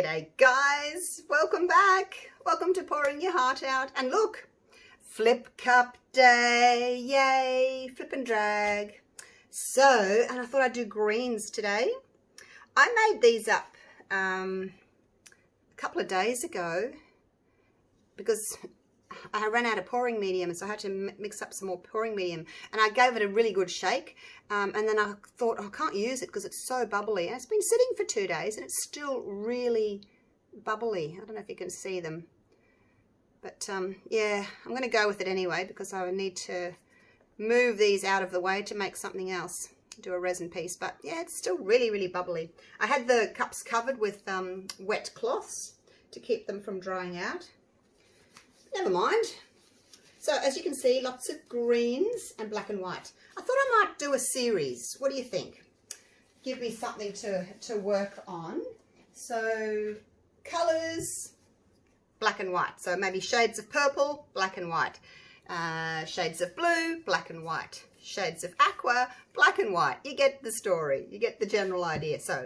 G'day guys, welcome back. Welcome to Pouring Your Heart Out. And look, flip cup day, yay, flip and drag. So, and I thought I'd do greens today. I made these up a couple of days ago because I ran out of pouring medium, so I had to mix up some more pouring medium, and I gave it a really good shake, and then I thought, oh, I can't use it because it's so bubbly, and it's been sitting for 2 days and it's still really bubbly. I don't know if you can see them, but yeah, I'm going to go with it anyway because I need to move these out of the way to make something else, do a resin piece. But yeah, it's still really bubbly. I had the cups covered with wet cloths to keep them from drying out. Never mind. So as you can see, lots of greens and black and white. I thought I might do a series. What do you think? Give me something to work on. So colours, black and white. So maybe shades of purple, black and white. Shades of blue, black and white. Shades of aqua, black and white. You get the story. You get the general idea. So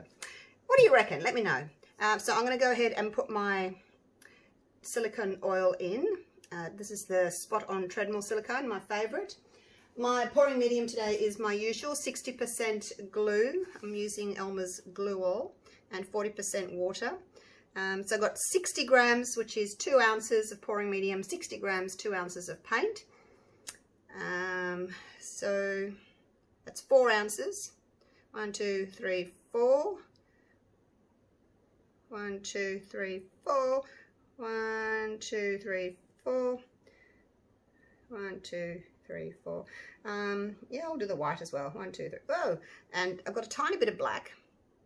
what do you reckon? Let me know. So I'm going to go ahead and put my silicone oil in. This is the Spot On Treadmill silicone, my favorite. My pouring medium today is my usual 60% glue. I'm using Elmer's glue oil and 40% water. So I've got 60 grams, which is 2 ounces of pouring medium, 60 grams, 2 ounces of paint. So that's 4 ounces. 1, 2, 3, 4. 1, 2, 3, 4. 1, 2, 3, 4. 1, 2, 3, 4. Yeah, I'll do the white as well. 1, 2, 3. Oh, and I've got a tiny bit of black.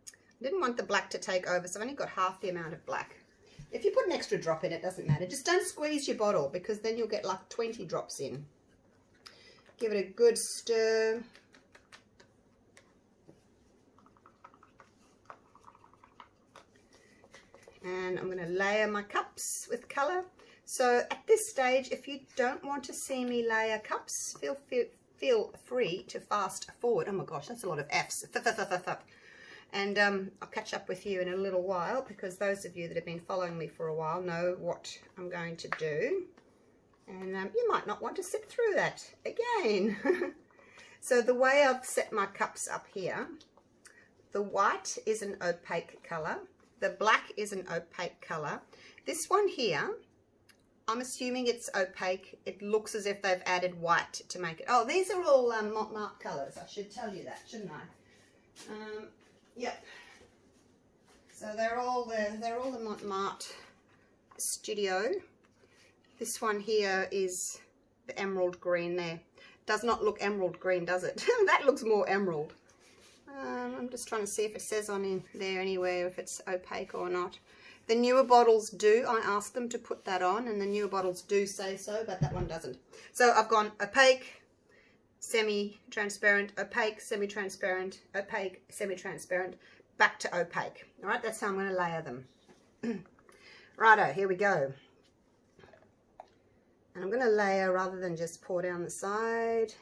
I didn't want the black to take over, so I've only got half the amount of black. If you put an extra drop in, it doesn't matter. Just don't squeeze your bottle because then you'll get like 20 drops in. Give it a good stir. And I'm going to layer my cups with colour. So at this stage, if you don't want to see me layer cups, feel free to fast forward. Oh my gosh, that's a lot of F's. And I'll catch up with you in a little while because those of you that have been following me for a while know what I'm going to do. And you might not want to sit through that again. So the way I've set my cups up here, the white is an opaque colour. The black is an opaque colour. This one here, I'm assuming it's opaque. It looks as if they've added white to make it. Oh, these are all Mont Marte colours. I should tell you that, shouldn't I? Yep. So they're all the Mont Marte Studio. This one here is the emerald green there. Does not look emerald green, does it? That looks more emerald. I'm just trying to see if it says on in there anywhere if it's opaque or not. The newer bottles do. I asked them to put that on, and the newer bottles do say so, but that one doesn't. So I've gone opaque, semi-transparent, opaque, semi-transparent, opaque, semi-transparent, back to opaque. All right, that's how I'm going to layer them. Righto, here we go. And I'm going to layer rather than just pour down the side.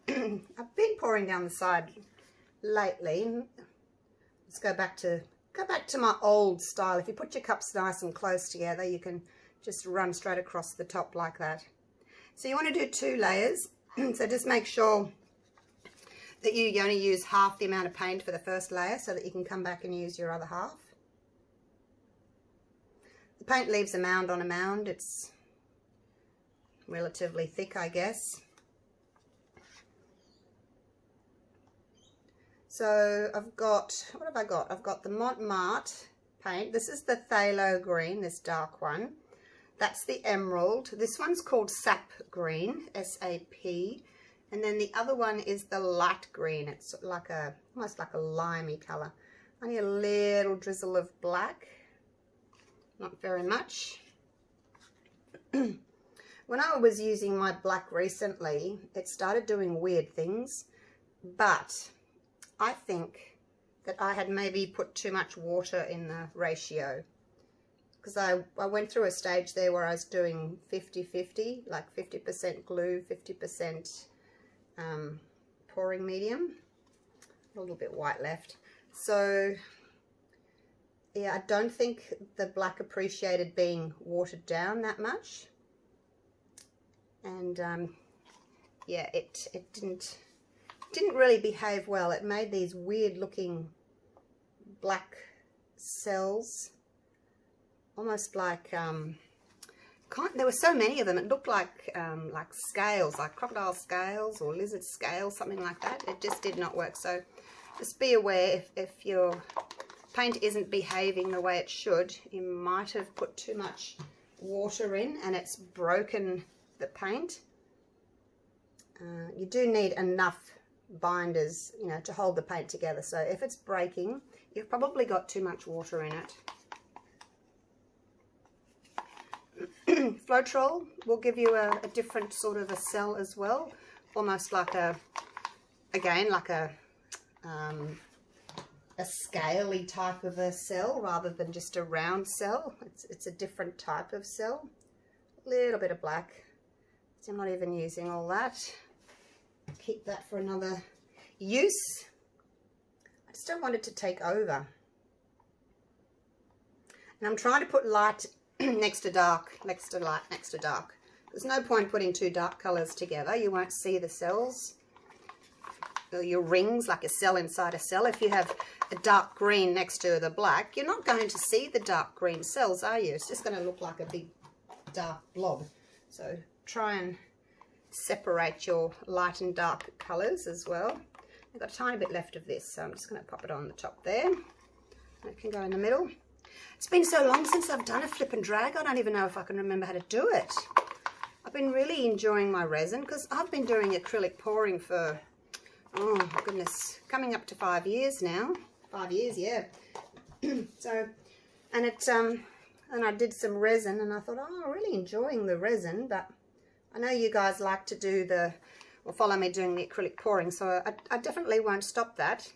I've been pouring down the side lately. Let's go back to my old style. If you put your cups nice and close together, you can just run straight across the top like that. So you want to do 2 layers. So just make sure that you only use half the amount of paint for the first layer so that you can come back and use your other half. The paint leaves a mound on a mound. It's relatively thick, I guess. So I've got, what have I got? I've got the Mont Marte paint. This is the phthalo green, this dark one. That's the emerald. This one's called sap green, S-A-P. And then the other one is the light green. It's like almost like a limey colour. Only a little drizzle of black. Not very much. When I was using my black recently, it started doing weird things. But I think that I had maybe put too much water in the ratio, because I went through a stage there where I was doing 50-50, like 50% glue, 50% pouring medium, a little bit white left. So yeah, I don't think the black appreciated being watered down that much. And yeah, it didn't really behave well. It made these weird looking black cells, almost like there were so many of them. It looked like scales, like crocodile scales or lizard scales, something like that. It just did not work. So just be aware if your paint isn't behaving the way it should, you might have put too much water in and it's broken the paint. You do need enough binders, you know, to hold the paint together. So if it's breaking, you've probably got too much water in it. Floetrol will give you a different sort of a cell as well, almost like again like a scaly type of a cell rather than just a round cell. It's a different type of cell. A little bit of black. So I'm not even using all that. Keep that for another use. I just don't want it to take over. And I'm trying to put light next to dark, next to light, next to dark. There's no point putting two dark colors together. You won't see the cells, or your rings, like a cell inside a cell. If you have a dark green next to the black, you're not going to see the dark green cells, are you? It's just going to look like a big dark blob. So try and separate your light and dark colors as well. I've got a tiny bit left of this, so I'm just going to pop it on the top there. It can go in the middle. It's been so long since I've done a flip and drag, I don't even know if I can remember how to do it. I've been really enjoying my resin because I've been doing acrylic pouring for, oh my goodness, coming up to 5 years now. 5 years, yeah. So, and and I did some resin and I thought, oh, I'm really enjoying the resin, but I know you guys like to do or follow me doing the acrylic pouring, so I definitely won't stop that.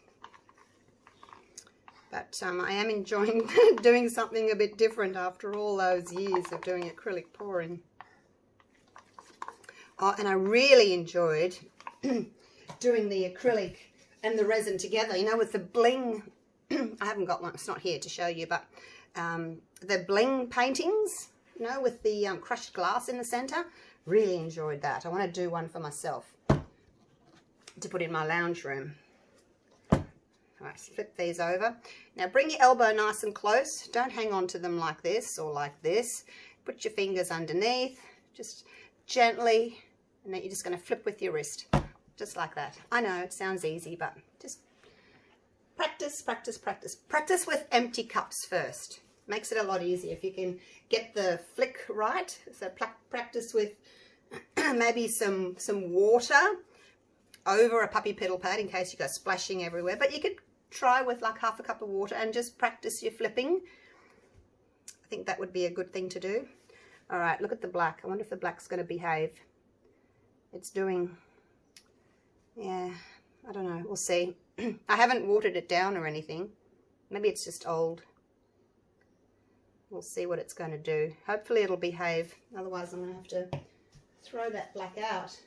But I am enjoying doing something a bit different after all those years of doing acrylic pouring. Oh, and I really enjoyed doing the acrylic and the resin together, you know, with the bling. I haven't got one, it's not here to show you, but the bling paintings, you know, with the crushed glass in the center. Really enjoyed that. I want to do one for myself to put in my lounge room. Alright, flip these over. Now bring your elbow nice and close. Don't hang on to them like this or like this. Put your fingers underneath, just gently, and then you're just going to flip with your wrist, just like that. I know it sounds easy, but just practice, practice, practice. Practice with empty cups first. Makes it a lot easier if you can get the flick right. So practice with maybe some water over a puppy pedal pad in case you go splashing everywhere. But you could try with like half a cup of water and just practice your flipping. I think that would be a good thing to do. All right, look at the black. I wonder if the black's going to behave. It's doing, yeah, I don't know. We'll see. I haven't watered it down or anything. Maybe it's just old. We'll see what it's going to do. Hopefully it'll behave. Otherwise I'm going to have to throw that black out.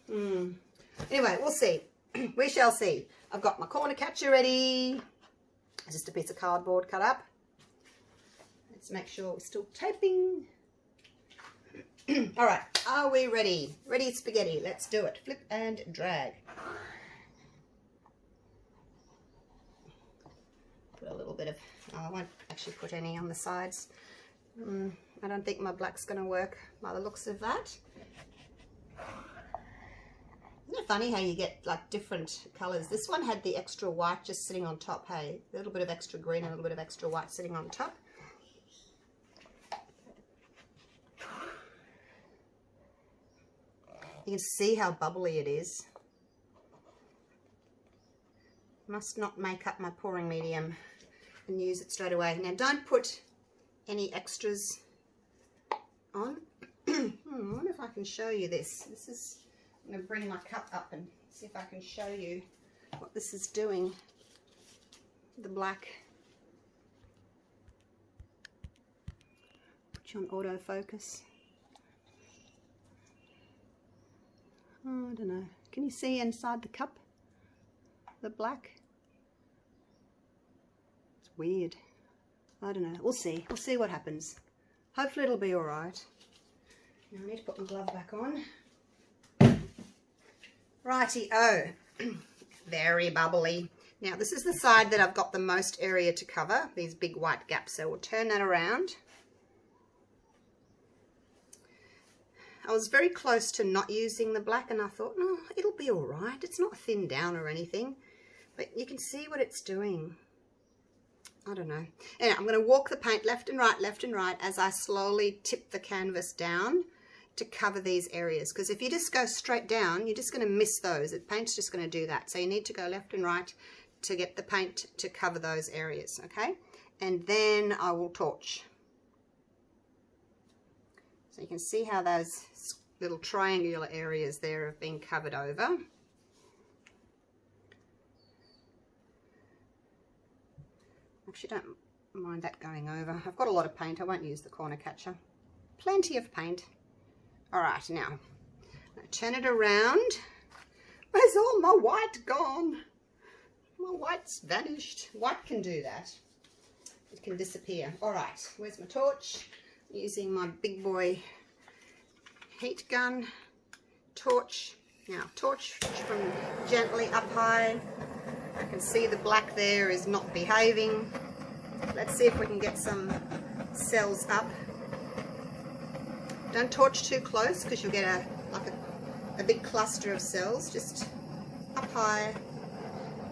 Anyway, we'll see. We shall see. I've got my corner catcher ready. Just a piece of cardboard cut up. Let's make sure we're still taping. All right, are we ready? Ready spaghetti. Let's do it. Flip and drag. Put a little bit of, oh, I won't actually put any on the sides. I don't think my black's going to work by the looks of that. Isn't it funny how you get like different colours? This one had the extra white just sitting on top, hey? A little bit of extra green and a little bit of extra white sitting on top. You can see how bubbly it is. Must not make up my pouring medium and use it straight away. Now don't put any extras on. I wonder if I can show you this. I'm going to bring my cup up and see if I can show you what this is doing. The black. Put you on autofocus. Oh, I don't know. Can you see inside the cup? The black? It's weird. I don't know. We'll see. We'll see what happens. Hopefully it'll be all right. Now I need to put my glove back on. Righty-o. Very bubbly. Now this is the side that I've got the most area to cover, these big white gaps. So we'll turn that around. I was very close to not using the black and I thought, no, it'll be all right. It's not thinned down or anything. But you can see what it's doing. I don't know. Anyway, I'm going to walk the paint left and right as I slowly tip the canvas down to cover these areas. Because if you just go straight down, you're just going to miss those. The paint's just going to do that. So you need to go left and right to get the paint to cover those areas, okay? And then I will torch. So you can see how those little triangular areas there have been covered over. Actually, don't mind that going over. I've got a lot of paint. I won't use the corner catcher. Plenty of paint. All right, now I'm going to turn it around. Where's all my white gone? My white's vanished. White can do that. It can disappear. All right, where's my torch? Using my big boy heat gun. Torch. Now, torch from gently up high. I can see the black there is not behaving. Let's see if we can get some cells up. Don't torch too close because you'll get a big cluster of cells. Just up high.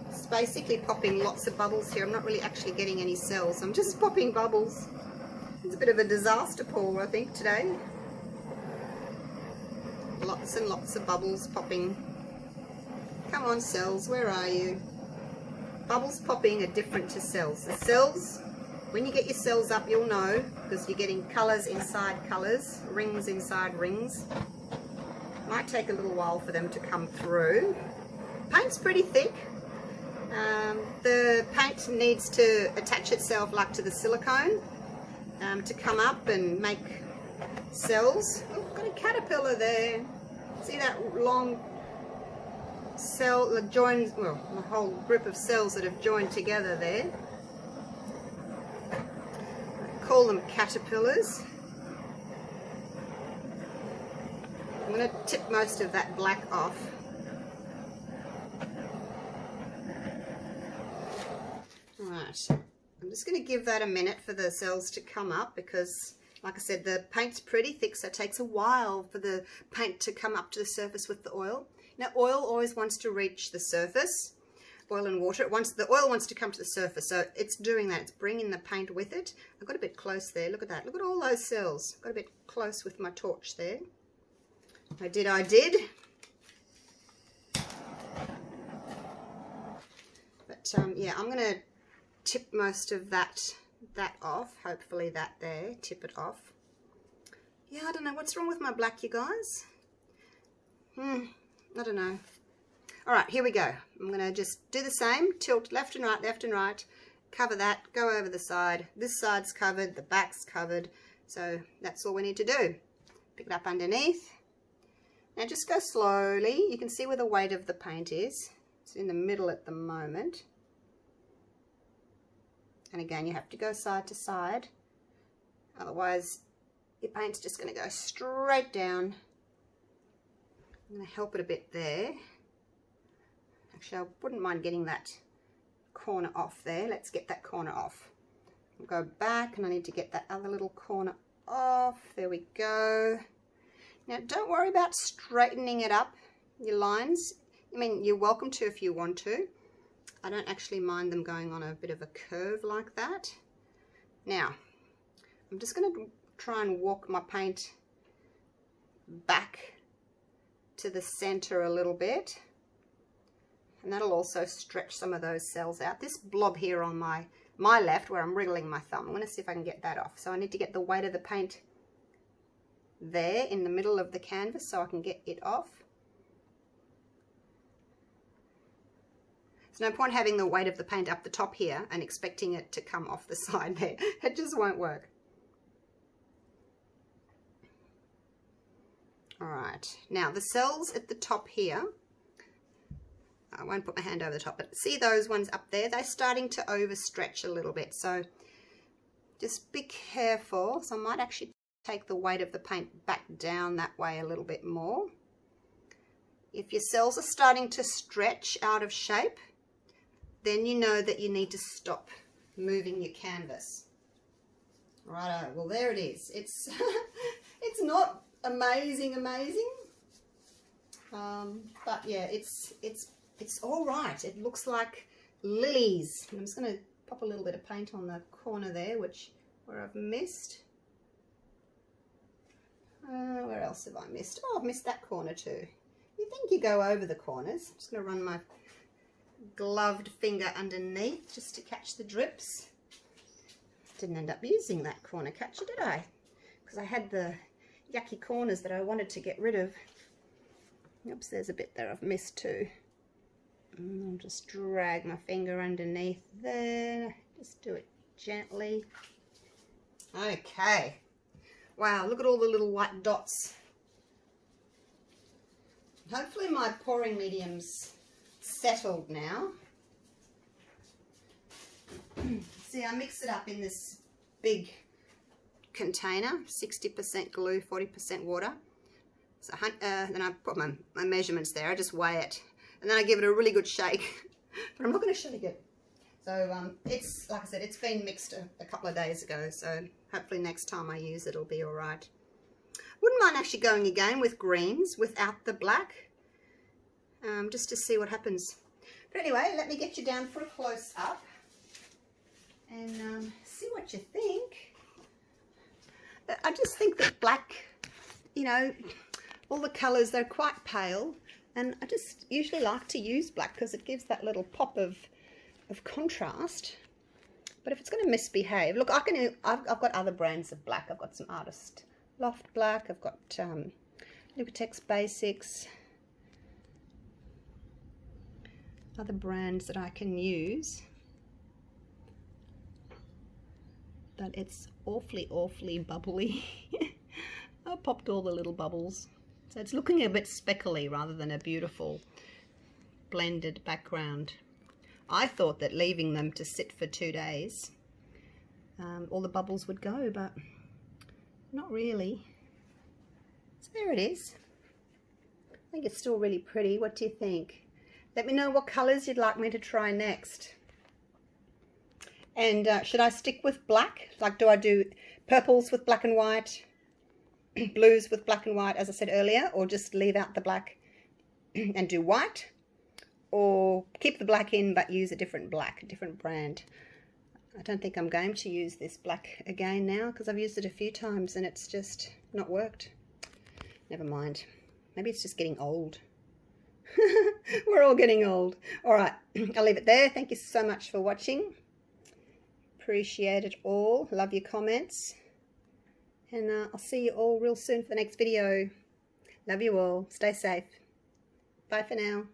It's basically popping lots of bubbles here. I'm not really actually getting any cells. I'm just popping bubbles. It's a bit of a disaster pour, I think, today. Lots and lots of bubbles popping. Come on, cells, where are you? Bubbles popping are different to cells. The cells, when you get your cells up, you'll know, because you're getting colours inside colours, rings inside rings. Might take a little while for them to come through. Paint's pretty thick. The paint needs to attach itself like to the silicone to come up and make cells. Oh, got a caterpillar there. See that long cell that joins, well, a whole group of cells that have joined together there. I call them caterpillars. I'm going to tip most of that black off. Right, I'm just going to give that a minute for the cells to come up because, like I said, the paint's pretty thick, so it takes a while for the paint to come up to the surface with the oil. Now, oil always wants to reach the surface, oil and water. The oil wants to come to the surface, so it's doing that. It's bringing the paint with it. I got a bit close there. Look at that. Look at all those cells. Got a bit close with my torch there. I did. But, yeah, I'm going to tip most of that off. Hopefully that there. Tip it off. Yeah, I don't know. What's wrong with my black, you guys? I don't know. All right, here we go. I'm going to just do the same. Tilt left and right, cover that, go over the side. This side's covered, the back's covered. So that's all we need to do. Pick it up underneath. Now just go slowly. You can see where the weight of the paint is. It's in the middle at the moment. And again, you have to go side to side. Otherwise, your paint's just going to go straight down. I'm going to help it a bit there. Actually, I wouldn't mind getting that corner off there. Let's get that corner off. I'll go back and I need to get that other little corner off. There we go. Now, don't worry about straightening it up, your lines. I mean, you're welcome to if you want to. I don't actually mind them going on a bit of a curve like that. Now, I'm just going to try and walk my paint back to the center a little bit, and that'll also stretch some of those cells out. This blob here on my left where I'm wriggling my thumb, I'm going to see if I can get that off. So I need to get the weight of the paint there in the middle of the canvas so I can get it off. There's no point having the weight of the paint up the top here and expecting it to come off the side there. It just won't work. All right, now the cells at the top here, I won't put my hand over the top, but see those ones up there? They're starting to overstretch a little bit, so just be careful. So I might actually take the weight of the paint back down that way a little bit more. If your cells are starting to stretch out of shape, then you know that you need to stop moving your canvas. Righto, well there it is. It's it's not amazing, but yeah, it's all right. It looks like lilies. I'm just going to pop a little bit of paint on the corner there, where I've missed. Where else have I missed? Oh, I've missed that corner too. You think you go over the corners. I'm just going to run my gloved finger underneath just to catch the drips. Didn't end up using that corner catcher, did I? Because I had the yucky corners that I wanted to get rid of. Oops, there's a bit there I've missed too. And I'll just drag my finger underneath there. Just do it gently. Okay. Wow, look at all the little white dots. Hopefully my pouring medium's settled now. See, I mix it up in this big container, 60% glue, 40% water. So then I put my measurements there. I just weigh it, and then I give it a really good shake. But I'm not going to shake it. So it's, like I said, it's been mixed a couple of days ago, so hopefully next time I use it, it'll be all right. Wouldn't mind actually going again with greens without the black, just to see what happens. But anyway, let me get you down for a close-up and see what you think. I just think that black, you know, all the colours, they're quite pale, and I just usually like to use black because it gives that little pop of contrast. But if it's going to misbehave, look, I've got other brands of black. I've got some Artist Loft black, I've got Liquitex Basics, other brands that I can use, but it's awfully bubbly. I popped all the little bubbles, so it's looking a bit speckly rather than a beautiful blended background. I thought that leaving them to sit for 2 days, all the bubbles would go, but not really. So there it is. I think it's still really pretty. What do you think? Let me know what colours you'd like me to try next. And should I stick with black? Like, do I do purples with black and white, blues with black and white, as I said earlier, or just leave out the black and do white? Or keep the black in but use a different black, a different brand? I don't think I'm going to use this black again now because I've used it a few times and it's just not worked. Never mind. Maybe it's just getting old. We're all getting old. All right, I'll leave it there. Thank you so much for watching. Appreciate it all. Love your comments. And I'll see you all real soon for the next video. Love you all. Stay safe. Bye for now.